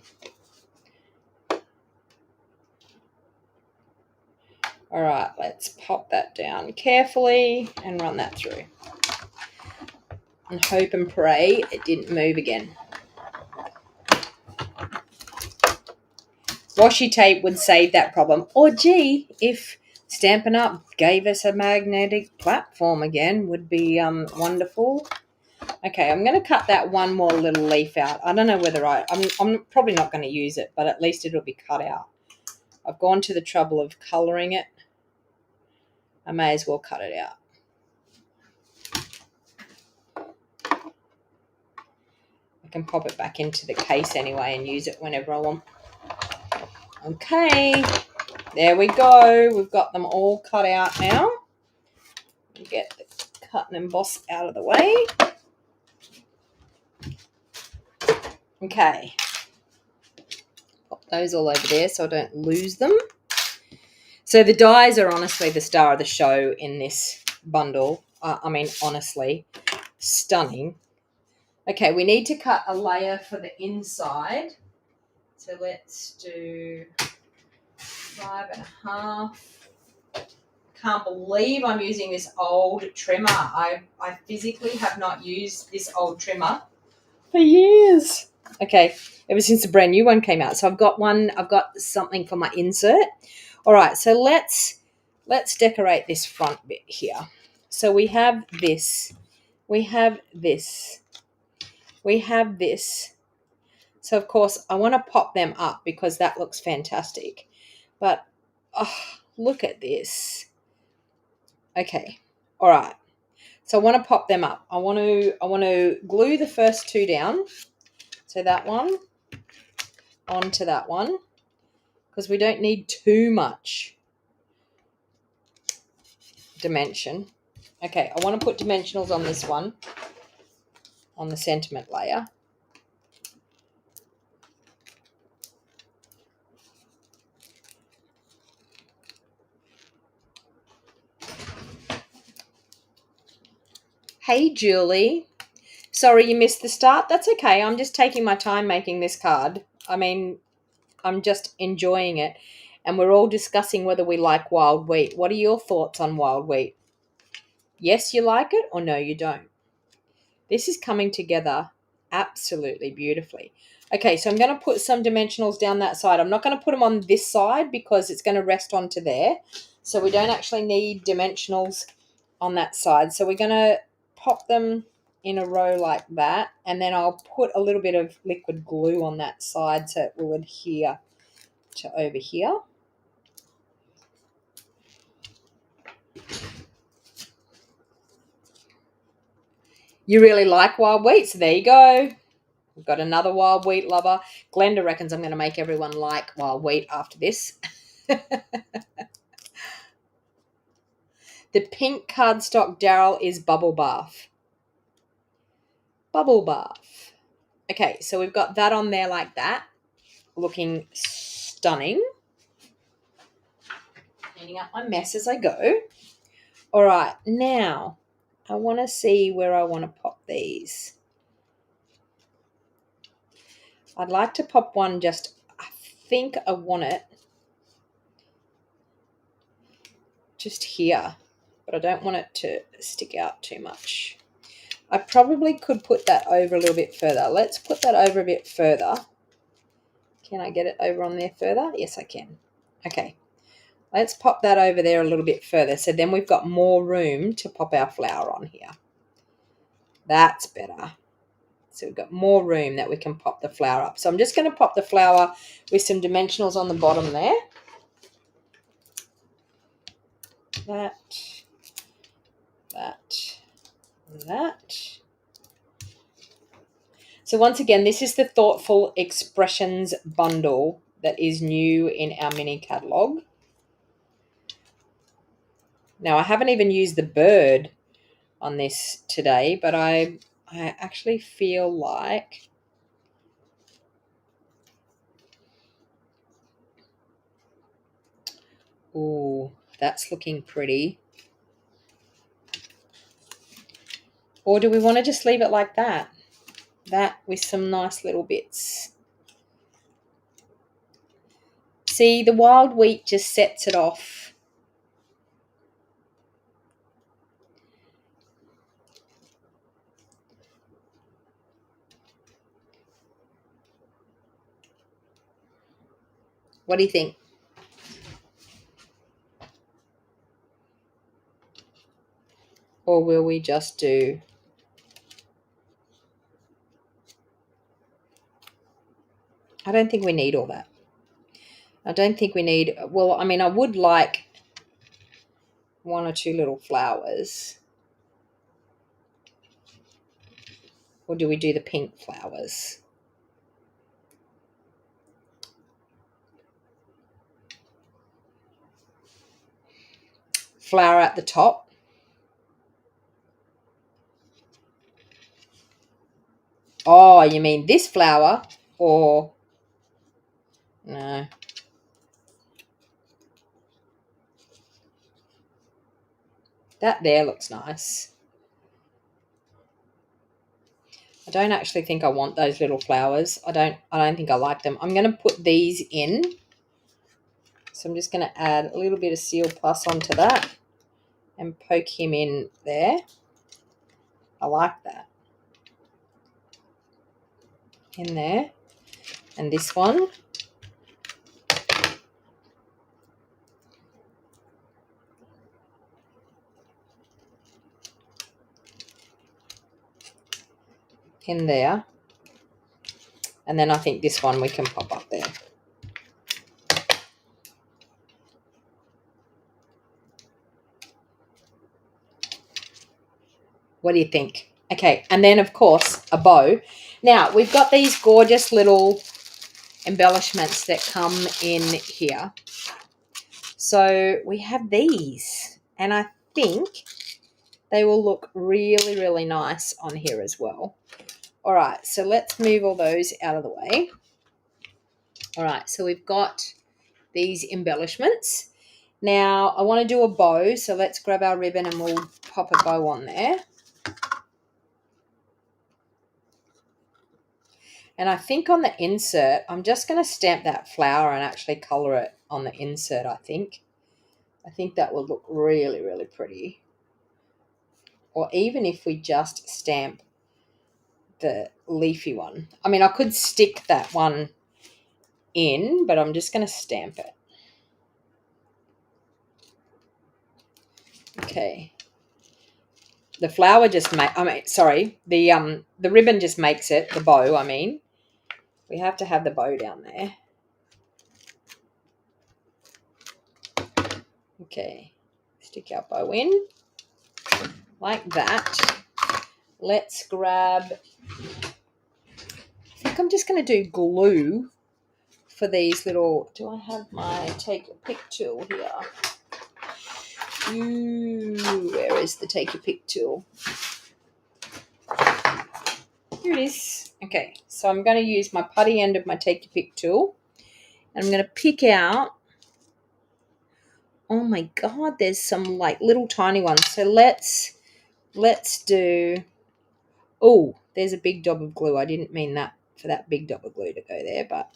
All right, let's pop that down carefully and run that through. And hope and pray it didn't move again. Washi tape would save that problem. Or gee, if Stampin' Up gave us a magnetic platform again, would be wonderful. Okay, I'm going to cut that one more little leaf out. I don't know whether I'm probably not going to use it, but at least it'll be cut out. I've gone to the trouble of colouring it. I may as well cut it out. I can pop it back into the case anyway and use it whenever I want. Okay, there we go. We've got them all cut out now. Get the cut and emboss out of the way. Okay. Pop those all over there so I don't lose them. So the dies are honestly the star of the show in this bundle. I mean, honestly, stunning. Okay, we need to cut a layer for the inside. So let's do 5.5. Can't believe I'm using this old trimmer. I physically have not used this old trimmer for years. Okay, ever since the brand new one came out. So I've got something for my insert. All right, so let's decorate this front bit here. So we have this. We have this. We have this. So, of course, I want to pop them up because that looks fantastic. But, oh, look at this. Okay, all right. So I want to pop them up. I want to glue the first two down. So that one onto that one because we don't need too much dimension. Okay, I want to put dimensionals on this one, on the sentiment layer. Hey, Julie. Sorry you missed the start. That's okay. I'm just taking my time making this card. I mean, I'm just enjoying it. And we're all discussing whether we like wild wheat. What are your thoughts on wild wheat? Yes, you like it, or no, you don't? This is coming together absolutely beautifully. Okay, so I'm going to put some dimensionals down that side. I'm not going to put them on this side because it's going to rest onto there. So we don't actually need dimensionals on that side. So we're going to pop them in a row like that, and then I'll put a little bit of liquid glue on that side so it will adhere to over here. You really like wild wheat, so there you go. We've got another wild wheat lover. Glenda reckons I'm going to make everyone like wild wheat after this. The pink cardstock Daryl is bubble bath. bubble bath. Okay, so we've got that on there like that, looking stunning. Cleaning up my mess as I go. All right, now I want to see where I want to pop these. I'd like to pop one just, I think I want it just here, but I don't want it to stick out too much. I probably could put that over a little bit further. Let's put that over a bit further. Can I get it over on there further? Yes, I can. Okay. Let's pop that over there a little bit further. So then we've got more room to pop our flower on here. That's better. So we've got more room that we can pop the flower up. So I'm just going to pop the flower with some dimensionals on the bottom there. That. So once again, this is the Thoughtful Expressions bundle that is new in our mini catalogue. Now, I haven't even used the bird on this today, but I actually feel like ooh, that's looking pretty. Or do we want to just leave it like that? That with some nice little bits. See, the wild wheat just sets it off. What do you think? Or will we just do... I don't think we need all that. I don't think we need... Well, I mean, I would like one or two little flowers. Or do we do the pink flowers? Flower at the top. Oh, you mean this flower or... No. That there looks nice. I don't actually think I want those little flowers. I don't think I like them. I'm going to put these in. So I'm just going to add a little bit of Seal Plus onto that and poke him in there. I like that. In there. And this one. In there. And then I think this one we can pop up there. What do you think? Okay, and then, of course, a bow. Now, we've got these gorgeous little embellishments that come in here. So we have these, and I think they will look really, really nice on here as well. All right, so let's move all those out of the way. All right, so we've got these embellishments. Now, I want to do a bow, so let's grab our ribbon and we'll pop a bow on there. And I think on the insert, I'm just going to stamp that flower and actually colour it on the insert, I think. I think that will look really, really pretty. Or even if we just stamp the leafy one. I mean, I could stick that one in, but I'm just going to stamp it. Okay. The flower just the ribbon just makes it, the bow, I mean. We have to have the bow down there. Okay. Stick our bow in. Like that. Let's grab, I think I'm just going to do glue for these little, do I have my take a pick tool here? Ooh, where is the take a pick tool? Here it is. Okay, so I'm going to use my putty end of my Take Your Pick tool. And I'm going to pick out, oh my God, there's some like little tiny ones. So let's do, oh, there's a big dab of glue. I didn't mean that for that big dab of glue to go there, but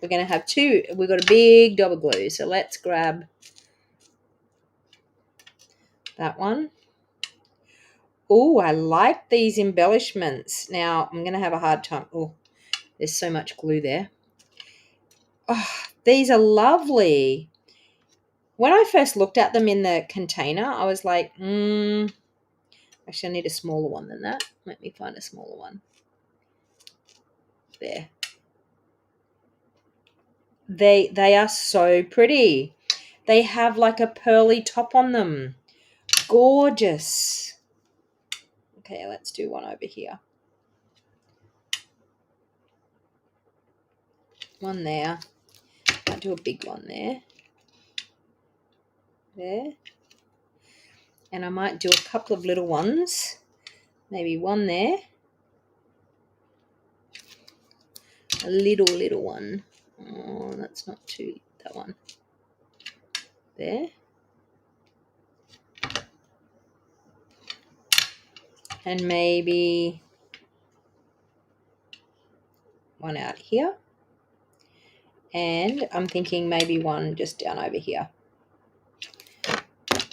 we're going to have two. We've got a big dab of glue. So let's grab that one. Oh, I like these embellishments. Now, I'm going to have a hard time. Oh, there's so much glue there. Oh, these are lovely. When I first looked at them in the container, I was like, actually, I need a smaller one than that. Let me find a smaller one. There. They are so pretty. They have like a pearly top on them. Gorgeous. Okay, let's do one over here. One there. I'll do a big one there. There. And I might do a couple of little ones. Maybe one there. A little one. Oh, that's not too, that one. There. And maybe one out here. And I'm thinking maybe one just down over here.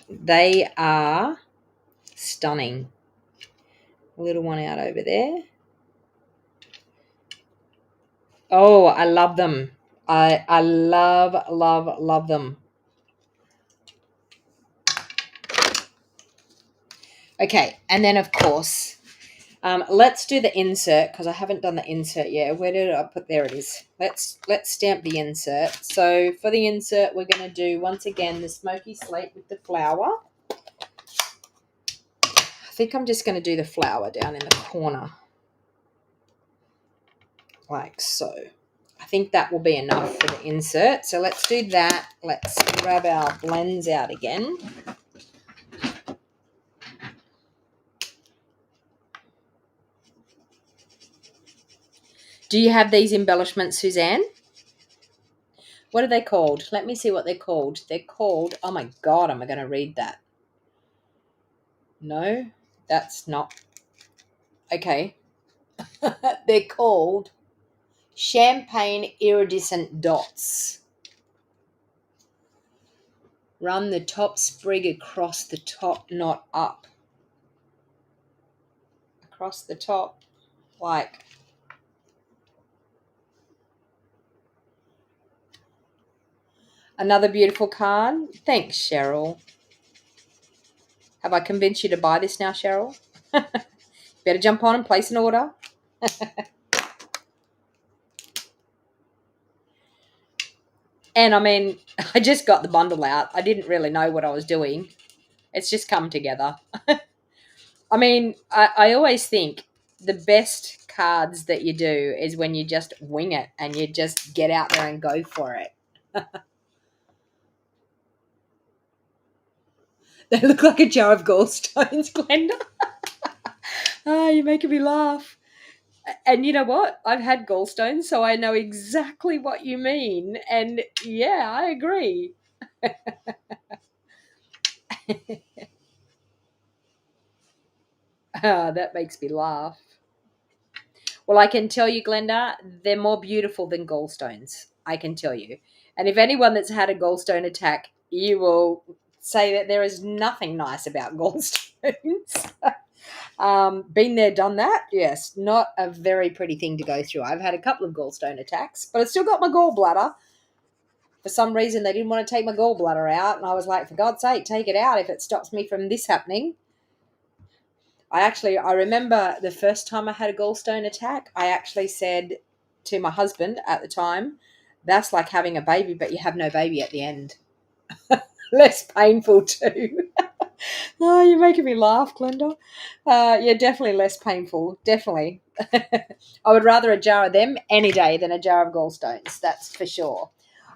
They are stunning. A little one out over there. Oh, I love them. I love them. Okay, and then of course, let's do the insert because I haven't done the insert yet. Where did I put? There it is. Let's stamp the insert. So for the insert, we're going to do once again the smoky slate with the flower. I think I'm just going to do the flower down in the corner, like so. I think that will be enough for the insert. So let's do that. Let's grab our blends out again. Do you have these embellishments, Suzanne? What are they called? Let me see what they're called. They're called, oh my God, am I going to read that? No, that's not. Okay. They're called Champagne Iridescent Dots. Run the top sprig across the top, not up. Across the top, like. Another beautiful card. Thanks, Cheryl. Have I convinced you to buy this now, Cheryl? Better jump on and place an order. And I mean, I just got the bundle out. I didn't really know what I was doing. It's just come together. I mean, I always think the best cards that you do is when you just wing it and you just get out there and go for it. They look like a jar of gallstones, Glenda. Oh, you're making me laugh. And you know what? I've had gallstones, so I know exactly what you mean. And yeah, I agree. That makes me laugh. Well, I can tell you, Glenda, they're more beautiful than gallstones. I can tell you. And if anyone that's had a gallstone attack, you will say that there is nothing nice about gallstones. Been there, done that. Yes, not a very pretty thing to go through. I've had a couple of gallstone attacks, but I've still got my gallbladder. For some reason, they didn't want to take my gallbladder out, and I was like, for God's sake, take it out if it stops me from this happening. I remember the first time I had a gallstone attack, I actually said to my husband at the time, that's like having a baby, but you have no baby at the end. Less painful too. Oh, you're making me laugh, Glenda. Yeah, definitely less painful. Definitely. I would rather a jar of them any day than a jar of gallstones. That's for sure.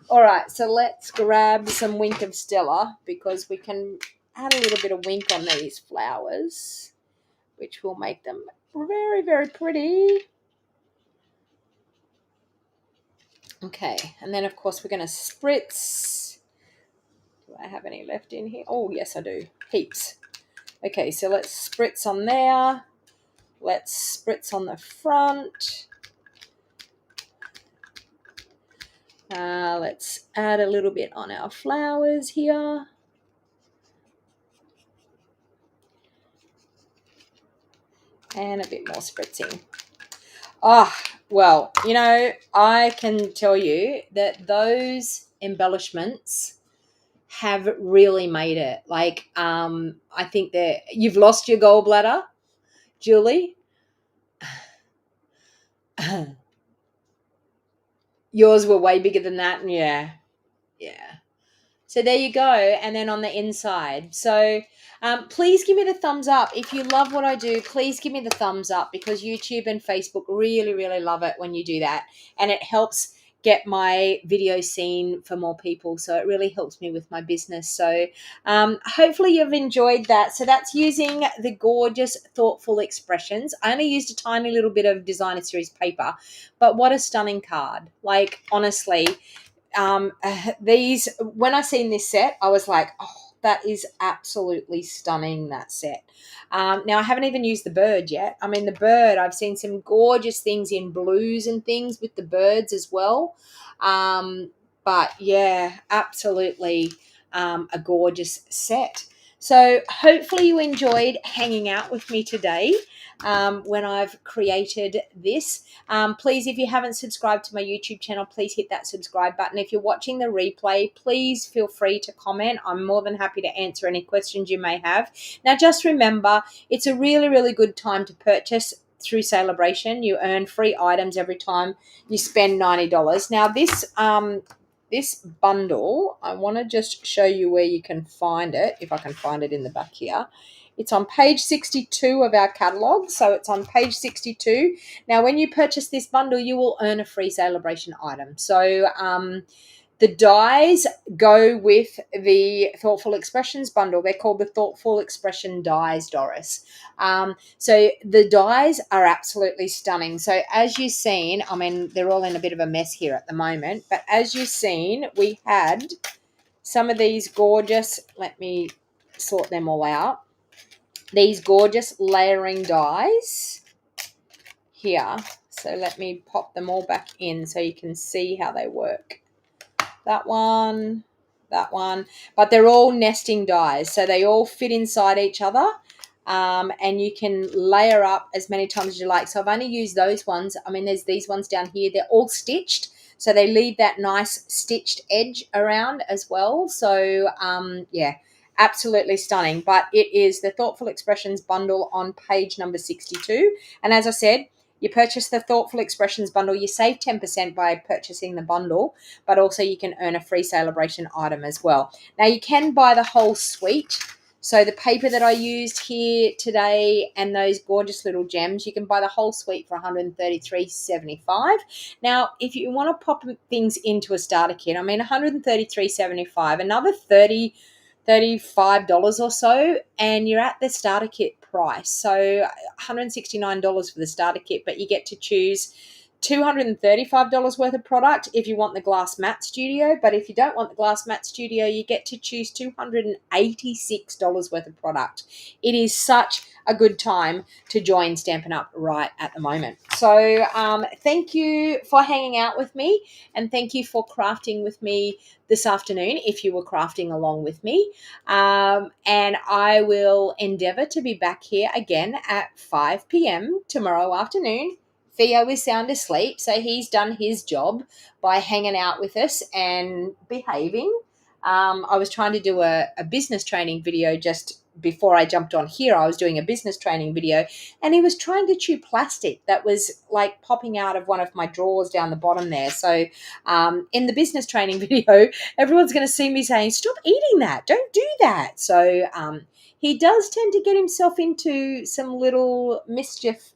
All right, so let's grab some Wink of Stella because we can add a little bit of wink on these flowers, which will make them Very, very pretty. Okay, and then of course we're going to spritz. Do I have any left in here? Oh, yes, I do. Heaps. Okay, so let's spritz on there. Let's spritz on the front. Let's add a little bit on our flowers here. And a bit more spritzing. Ah, well, you know, I can tell you that those embellishments have really made it. Like, I think that you've lost your gallbladder, Julie. Yours were way bigger than that. And yeah. So there you go. And then on the inside. So please give me the thumbs up. If you love what I do, please give me the thumbs up, because YouTube and Facebook really, really love it when you do that. And it helps get my video seen for more people. So it really helps me with my business. So hopefully you've enjoyed that. So that's using the gorgeous Thoughtful Expressions. I only used a tiny little bit of Designer Series paper, but what a stunning card. Like, honestly, these, when I seen this set, I was like, oh, that is absolutely stunning, that set. Now I haven't even used the bird yet. I mean, the bird, I've seen some gorgeous things in blues and things with the birds as well. But yeah, absolutely a gorgeous set. So hopefully you enjoyed hanging out with me today when I've created this. Please, if you haven't subscribed to my YouTube channel, please hit that subscribe button. If you're watching the replay, please feel free to comment. I'm more than happy to answer any questions you may have. Now, just remember, it's a really, really good time to purchase through Celebration. You earn free items every time you spend $90. Now, this bundle, I want to just show you where you can find it, if I can find it in the back here. It's on page 62 of our catalogue, so it's on page 62. Now, when you purchase this bundle, you will earn a free Celebration item. So the dies go with the Thoughtful Expressions bundle. They're called the Thoughtful Expression dies, Doris. So the dies are absolutely stunning. So as you've seen, I mean, they're all in a bit of a mess here at the moment, but as you've seen, we had some of these gorgeous, let me sort them all out, these gorgeous layering dies here. So let me pop them all back in so you can see how they work. That one, but they're all nesting dies, so they all fit inside each other, and you can layer up as many times as you like. So I've only used those ones. I mean, there's these ones down here. They're all stitched, so they leave that nice stitched edge around as well. So yeah, absolutely stunning. But it is the Thoughtful Expressions bundle on page number 62, and as I said, you purchase the Thoughtful Expressions bundle, you save 10% by purchasing the bundle, but also you can earn a free Celebration item as well. Now, you can buy the whole suite. So the paper that I used here today and those gorgeous little gems, you can buy the whole suite for $133.75. Now, if you want to pop things into a starter kit, I mean, $133.75, another $35 or so, and you're at the starter kit price. So $169 for the starter kit, but you get to choose $235 worth of product if you want the Glass Matte Studio. But if you don't want the Glass Matte Studio, you get to choose $286 worth of product. It is such a good time to join Stampin' Up! Right at the moment. So thank you for hanging out with me, and thank you for crafting with me this afternoon if you were crafting along with me. And I will endeavour to be back here again at 5 p.m. tomorrow afternoon. Theo is sound asleep, so he's done his job by hanging out with us and behaving. I was trying to do a business training video just before I jumped on here. I was doing a business training video, and he was trying to chew plastic that was like popping out of one of my drawers down the bottom there. So in the business training video, everyone's going to see me saying, stop eating that, don't do that. So he does tend to get himself into some little mischief.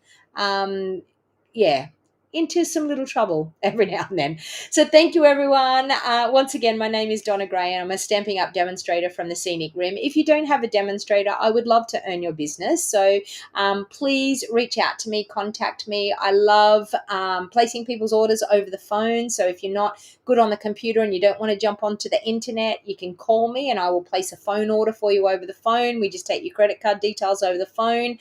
Yeah, into some little trouble every now and then. So thank you, everyone. Once again, my name is Donna Gray, and I'm a Stampin' Up demonstrator from the Scenic Rim. If you don't have a demonstrator, I would love to earn your business. So please reach out to me, contact me. I love placing people's orders over the phone. So if you're not good on the computer and you don't want to jump onto the internet, you can call me and I will place a phone order for you over the phone. We just take your credit card details over the phone.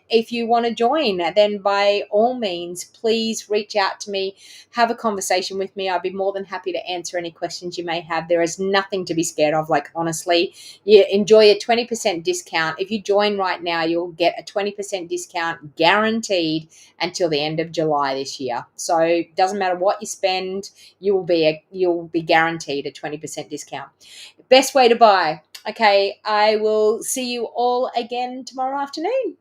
If you want to join, then by all means, please reach out to me, have a conversation with me. I'd be more than happy to answer any questions you may have. There is nothing to be scared of. Like, honestly, you enjoy a 20% discount. If you join right now, you'll get a 20% discount guaranteed until the end of July this year. So it doesn't matter what you spend, you'll be guaranteed a 20% discount. Best way to buy. Okay, I will see you all again tomorrow afternoon.